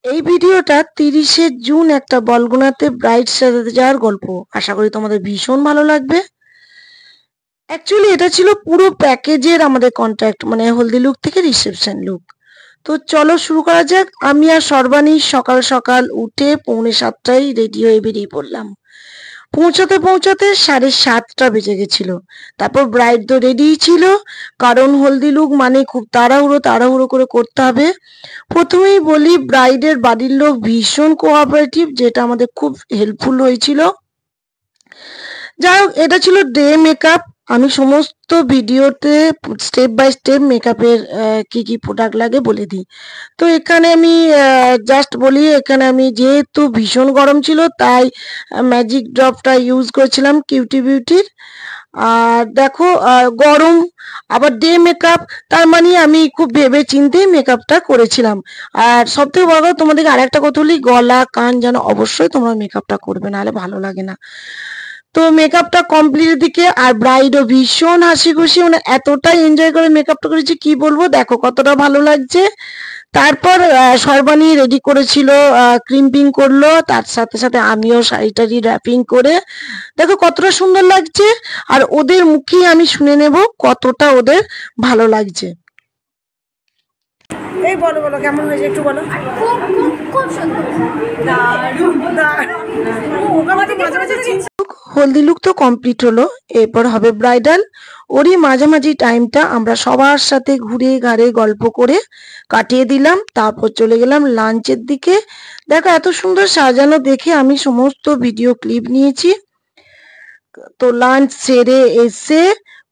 এই ভিডিওটা 30শে জুন একটা বলগুনাতে ব্রাইড সাজাতে যাওয়ার গল্প। আশা করি তোমাদের ভীষণ ভালো লাগবে। অ্যাকচুয়ালি এটা ছিল পুরো প্যাকেজের আমাদের কন্ট্রাক্ট, মানে হলদি লুক থেকে রিসেপশন লুক। তো চলো শুরু করা যাক। আমি আর সর্বাণী সকাল সকাল উঠে 6:45টায় রেডি হয়ে বেরিয়ে পড়লাম। পৌঁছাতে পৌঁছাতে 7:30টা বেজে গেছিল। তারপর ব্রাইড তো রেডিই ছিল, কারণ হলদি লুক মানে খুব তাড়াহুড়ো তাড়াহুড়ো করে করতে হবে। প্রথমেই বলি, ব্রাইডের বাড়ির লোক ভীষণ কোঅপারেটিভ, যেটা আমাদের খুব হেল্পফুল হয়েছিল। যাই হোক, এটা ছিল ডে মেকআপ। আমি সমস্ত ভিডিওতে স্টেপ বাই স্টেপ মেকআপের কি কি প্রোডাক্ট লাগে বলে দিই। তো এখানে আমি জাস্ট বলি, এখানে আমি যেহেতু ভীষণ গরম ছিল তাই ম্যাজিক ড্রপটা ইউজ করেছিলাম কিউটি বিউটির। আর দেখো, গরম আবার ডে মেকআপ, তার মানে আমি খুব ভেবে চিন্তেই মেকআপটা করেছিলাম। আর সব থেকে বড় কথা, তোমাদেরকে আরেকটা কথা বলি, গলা কান যেন অবশ্যই তোমরা মেকআপটা করবে, নাহলে ভালো লাগে না। তো মেকআপটা কমপ্লিটের দিকে, আর ব্রাইডও ভীষণ হাসি খুশি, মানে এতটাই এনজয় করে মেকআপটা করেছি কি বলবো, দেখো কতটা ভালো লাগছে। তারপর সর্বাণী রেডি করেছিল, ক্রিম্পিং করলো, তার সাথে সাথে আমিও শাড়ি টাড়ি র্যাপিং করে, দেখো কতটা সুন্দর লাগছে। আর ওদের মুখেই আমি শুনে নেব কতটা ওদের ভালো লাগছে। এই বলো বলো কেমন হয়েছে একটু বলো। খুব সুন্দর। হলদি লুক তো কমপ্লিট হলো, এরপর হবে ব্রাইডাল। ওরই মাঝামাঝি টাইমটা আমরা সবার সাথে ঘুরে ঘাড়ে গল্প করে কাটিয়ে দিলাম। তারপর চলে গেলাম লাঞ্চের দিকে। দেখো এত সুন্দর সাজানো দেখে আমি সমস্ত ভিডিও ক্লিপ নিয়েছি। তো লাঞ্চ সেরে এসে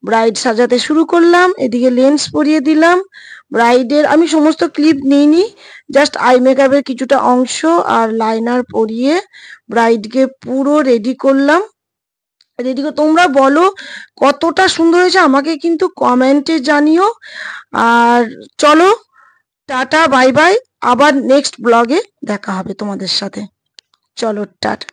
ব্রাইড সাজাতে শুরু করলাম। এদিকে লেন্স পরিয়ে দিলাম ব্রাইডের। আমি সমস্ত ক্লিপ নিইনি, জাস্ট আই মেকআপের কিছুটা অংশ আর লাইনার পরিয়ে ব্রাইডকে পুরো রেডি করলাম। তোমরা বলো কতটা সুন্দর হয়েছে, আমাকে কিন্তু কমেন্টে জানিও। আর চলো, টাটা বাই বাই, আবার নেক্সট ব্লগে দেখা হবে তোমাদের সাথে। চলো টাটা।